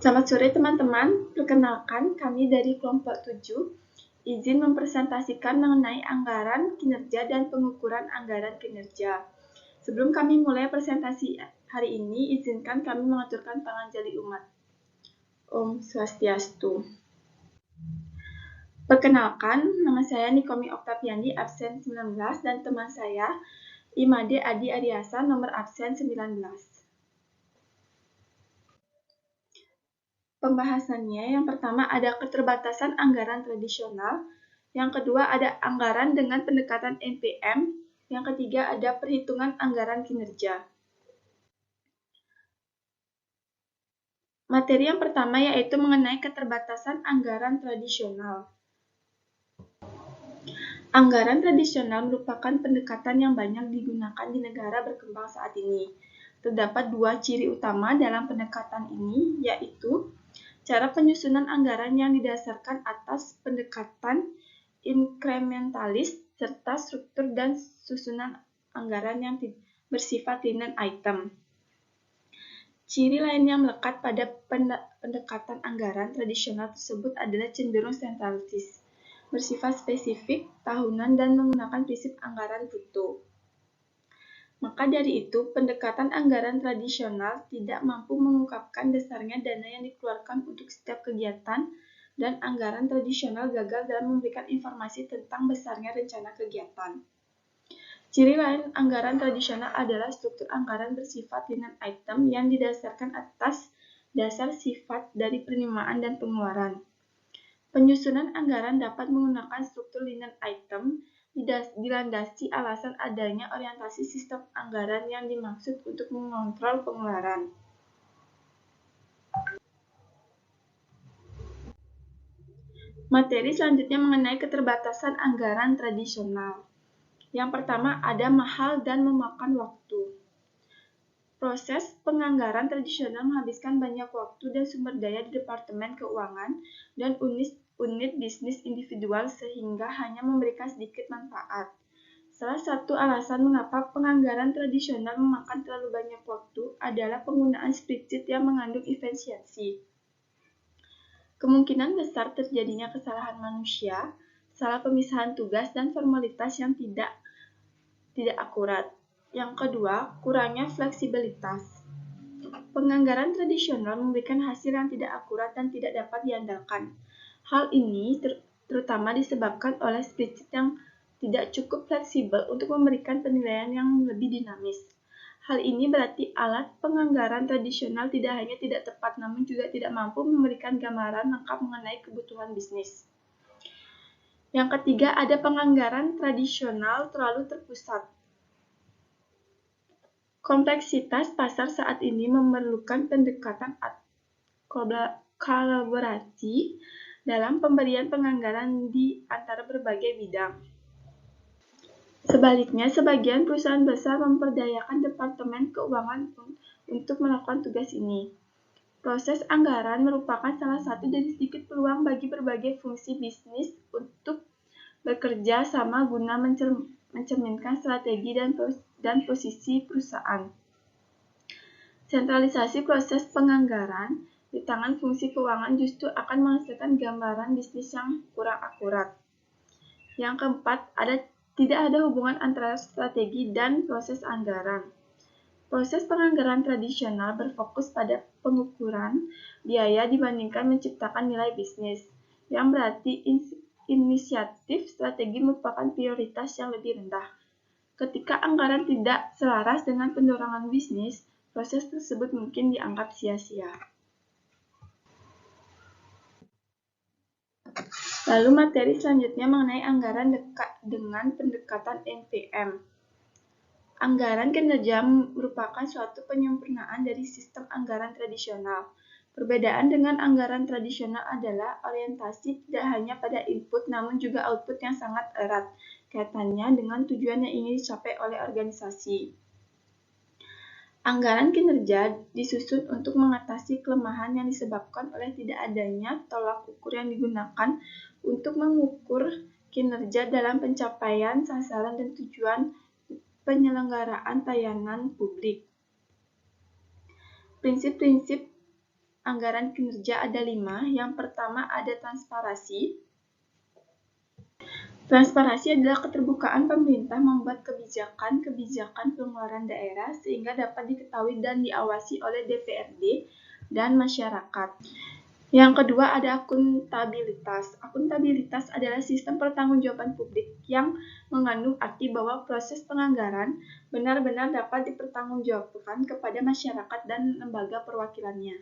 Selamat sore teman-teman, perkenalkan kami dari kelompok 7, izin mempresentasikan mengenai anggaran kinerja dan pengukuran anggaran kinerja. Sebelum kami mulai presentasi hari ini, izinkan kami mengaturkan panganjali umat. Om Swastiastu. Perkenalkan, nama saya Nikomi Oktaviani, absen 19, dan teman saya Imade Adi Ariasa, nomor absen 19. Pembahasannya, yang pertama ada keterbatasan anggaran tradisional, yang kedua ada anggaran dengan pendekatan NPM, yang ketiga ada perhitungan anggaran kinerja. Materi yang pertama yaitu mengenai keterbatasan anggaran tradisional. Anggaran tradisional merupakan pendekatan yang banyak digunakan di negara berkembang saat ini. Terdapat dua ciri utama dalam pendekatan ini, yaitu cara penyusunan anggaran yang didasarkan atas pendekatan inkrementalis, serta struktur dan susunan anggaran yang bersifat line item. Ciri lain yang melekat pada pendekatan anggaran tradisional tersebut adalah cenderung sentralistis, bersifat spesifik, tahunan, dan menggunakan prinsip anggaran bruto. Maka dari itu, pendekatan anggaran tradisional tidak mampu mengungkapkan dasarnya dana yang dikeluarkan untuk setiap kegiatan, dan anggaran tradisional gagal dalam memberikan informasi tentang besarnya rencana kegiatan. Ciri lain anggaran tradisional adalah struktur anggaran bersifat line item yang didasarkan atas dasar sifat dari penerimaan dan pengeluaran. Penyusunan anggaran dapat menggunakan struktur line item dilandasi alasan adanya orientasi sistem anggaran yang dimaksud untuk mengontrol pengeluaran. Materi selanjutnya mengenai keterbatasan anggaran tradisional. Yang pertama ada mahal dan memakan waktu. Proses penganggaran tradisional menghabiskan banyak waktu dan sumber daya di Departemen Keuangan dan unit bisnis individual sehingga hanya memberikan sedikit manfaat. Salah satu alasan mengapa penganggaran tradisional memakan terlalu banyak waktu adalah penggunaan spreadsheet yang mengandung efisiensi. Kemungkinan besar terjadinya kesalahan manusia, salah pemisahan tugas, dan formalitas yang tidak akurat. Yang kedua, kurangnya fleksibilitas. Penganggaran tradisional memberikan hasil yang tidak akurat dan tidak dapat diandalkan. Hal ini terutama disebabkan oleh spreadsheet yang tidak cukup fleksibel untuk memberikan penilaian yang lebih dinamis. Hal ini berarti alat penganggaran tradisional tidak hanya tidak tepat, namun juga tidak mampu memberikan gambaran lengkap mengenai kebutuhan bisnis. Yang ketiga, ada penganggaran tradisional terlalu terpusat. Kompleksitas pasar saat ini memerlukan pendekatan kolaborasi dalam pemberian penganggaran di antara berbagai bidang. Sebaliknya, sebagian perusahaan besar memperdayakan Departemen Keuangan untuk melakukan tugas ini. Proses anggaran merupakan salah satu dari sedikit peluang bagi berbagai fungsi bisnis untuk bekerja sama guna mencerminkan strategi dan posisi perusahaan. Sentralisasi proses penganggaran di tangan fungsi keuangan justru akan menghasilkan gambaran bisnis yang kurang akurat. Yang keempat, tidak ada hubungan antara strategi dan proses anggaran. Proses penganggaran tradisional berfokus pada pengukuran biaya dibandingkan menciptakan nilai bisnis, yang berarti inisiatif strategi merupakan prioritas yang lebih rendah. Ketika anggaran tidak selaras dengan pendorongan bisnis, proses tersebut mungkin dianggap sia-sia. Lalu materi selanjutnya mengenai anggaran dengan pendekatan NPM. Anggaran kinerja merupakan suatu penyempurnaan dari sistem anggaran tradisional. Perbedaan dengan anggaran tradisional adalah orientasi tidak hanya pada input namun juga output yang sangat erat kaitannya dengan tujuan yang ingin dicapai oleh organisasi. Anggaran kinerja disusun untuk mengatasi kelemahan yang disebabkan oleh tidak adanya tolak ukur yang digunakan untuk mengukur kinerja dalam pencapaian sasaran dan tujuan penyelenggaraan pelayanan publik. Prinsip-prinsip anggaran kinerja ada 5. Yang pertama ada transparansi. Transparansi adalah keterbukaan pemerintah membuat kebijakan pengeluaran daerah sehingga dapat diketahui dan diawasi oleh DPRD dan masyarakat. Yang kedua ada akuntabilitas. Akuntabilitas adalah sistem pertanggungjawaban publik yang mengandung arti bahwa proses penganggaran benar-benar dapat dipertanggungjawabkan kepada masyarakat dan lembaga perwakilannya.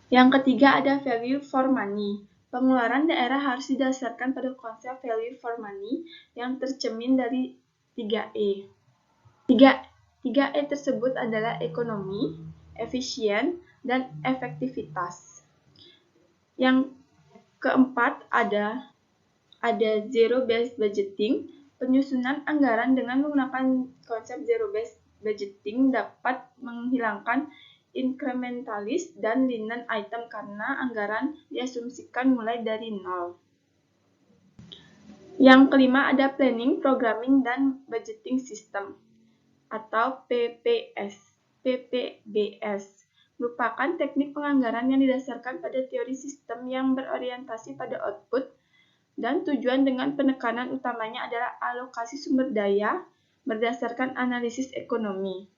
Yang ketiga ada value for money. Pengeluaran daerah harus didasarkan pada konsep value for money yang tercermin dari 3E. 3E tersebut adalah ekonomi, efisien, dan efektivitas. Yang keempat ada zero based budgeting. Penyusunan anggaran dengan menggunakan konsep zero based budgeting dapat menghilangkan incrementalist dan linen item karena anggaran diasumsikan mulai dari nol. Yang kelima ada planning, programming, dan budgeting system atau PPBS. Merupakan teknik penganggaran yang didasarkan pada teori sistem yang berorientasi pada output dan tujuan dengan penekanan utamanya adalah alokasi sumber daya berdasarkan analisis ekonomi.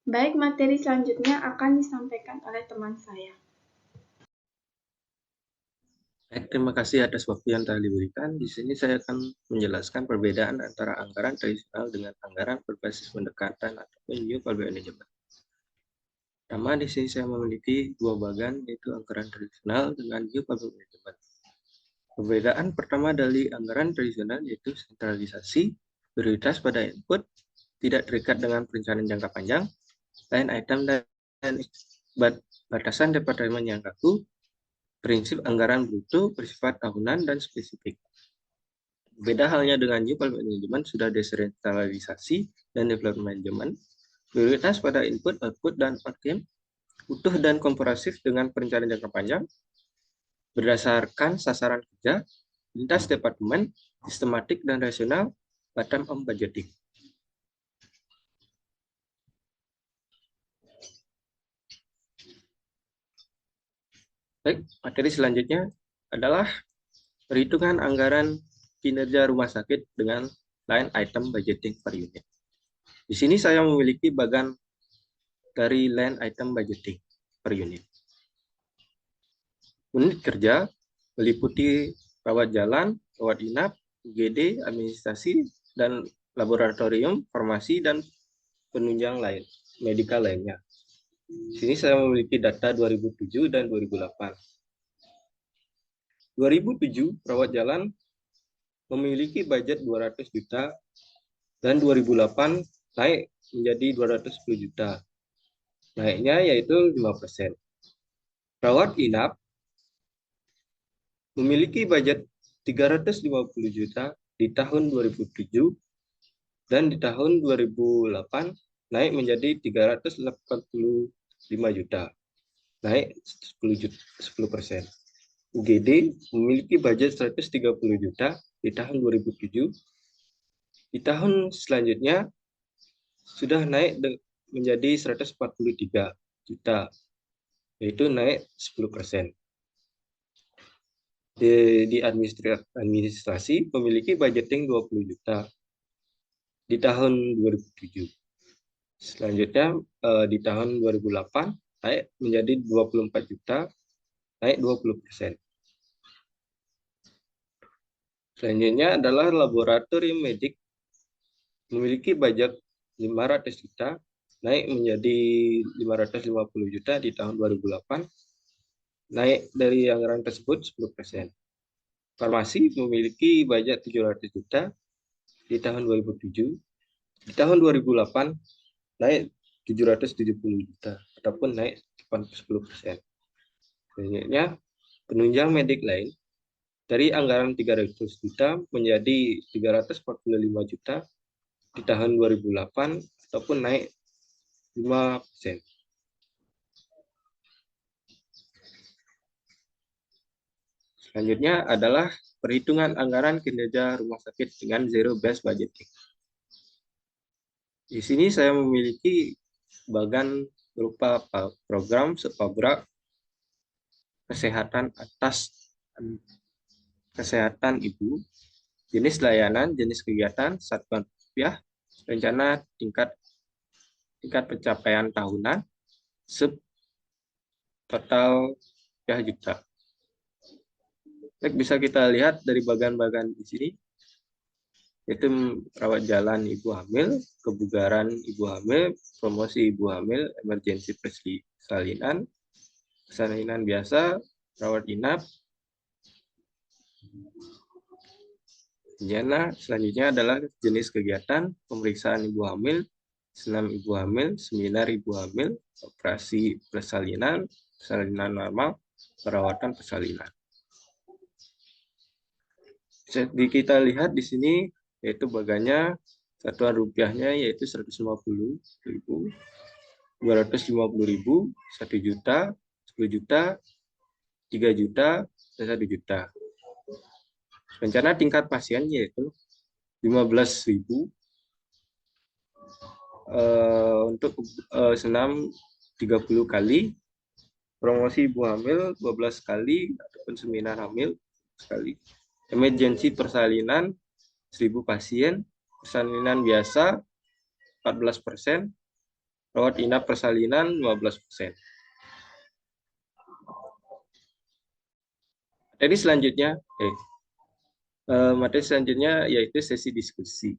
Baik, materi selanjutnya akan disampaikan oleh teman saya. Baik, terima kasih atas waktu yang telah diberikan. Di sini saya akan menjelaskan perbedaan antara anggaran tradisional dengan anggaran berbasis pendekatan ataupun New Public Management. Pertama, di sini saya memiliki dua bagian, yaitu anggaran tradisional dengan New Public Management. Perbedaan pertama dari anggaran tradisional yaitu sentralisasi, prioritas pada input, tidak terikat dengan perencanaan jangka panjang, line item dan batasan departemen yang kaku, prinsip anggaran bruto bersifat tahunan dan spesifik. Beda halnya dengan New Public Management sudah desentralisasi dan development management, prioritas pada input, output, dan outcome, utuh dan komprehensif dengan perencanaan jangka panjang, berdasarkan sasaran kerja, lintas departemen, sistematik dan rasional, bottom-up budgeting. Baik, materi selanjutnya adalah perhitungan anggaran kinerja rumah sakit dengan line item budgeting per unit. Di sini saya memiliki bagian dari line item budgeting per unit. Unit kerja meliputi rawat jalan, rawat inap, UGD, administrasi, dan laboratorium, farmasi, dan penunjang lain, medikal lainnya. Di sini saya memiliki data 2007 dan 2008. 2007, rawat jalan memiliki budget 200 juta dan 2008 naik menjadi 210 juta. Naiknya yaitu 5%. Rawat inap memiliki budget 350 juta di tahun 2007 dan di tahun 2008 naik menjadi 385 juta. Naik 10%. UGD memiliki budget 130 juta di tahun 2007. Di tahun selanjutnya sudah naik menjadi 143 juta, yaitu naik 10%. Di administrasi memiliki budgeting 20 juta di tahun 2007. Selanjutnya di tahun 2008 naik menjadi 24 juta, naik 20%. Selanjutnya adalah laboratorium medik memiliki budget 500 juta, naik menjadi 550 juta di tahun 2008, naik dari anggaran tersebut 10%. Farmasi memiliki budget 700 juta di tahun 2007, di tahun 2008 naik 770 juta, ataupun naik 10%. Selanjutnya, penunjang medik lain dari anggaran 300 juta menjadi 345 juta di tahun 2008, ataupun naik 5%. Selanjutnya adalah perhitungan anggaran kinerja rumah sakit dengan zero based budgeting. Di sini saya memiliki bagan berupa program subpabrak kesehatan atas kesehatan ibu, jenis layanan, jenis kegiatan, satuan rupiah, rencana tingkat pencapaian tahunan, sub total juta. Baik, bisa kita lihat dari bagan-bagan di sini, yaitu rawat jalan ibu hamil, kebugaran ibu hamil, promosi ibu hamil, emergensi persalinan, persalinan biasa, rawat inap. Selanjutnya adalah jenis kegiatan, pemeriksaan ibu hamil, senam ibu hamil, seminar ibu hamil, operasi persalinan, persalinan normal, perawatan persalinan. Jadi kita lihat di sini yaitu bagannya, satuan rupiahnya yaitu 150.000, 250.000, 1 juta, 10 juta, 3 juta, dan 1 juta. Rencana tingkat pasien yaitu 15.000 untuk senam 30 kali, promosi ibu hamil 12 kali ataupun seminar hamil sekali. Emergensi persalinan 1.000 pasien, persalinan biasa 14%, rawat inap persalinan 15%. Materi selanjutnya yaitu sesi diskusi.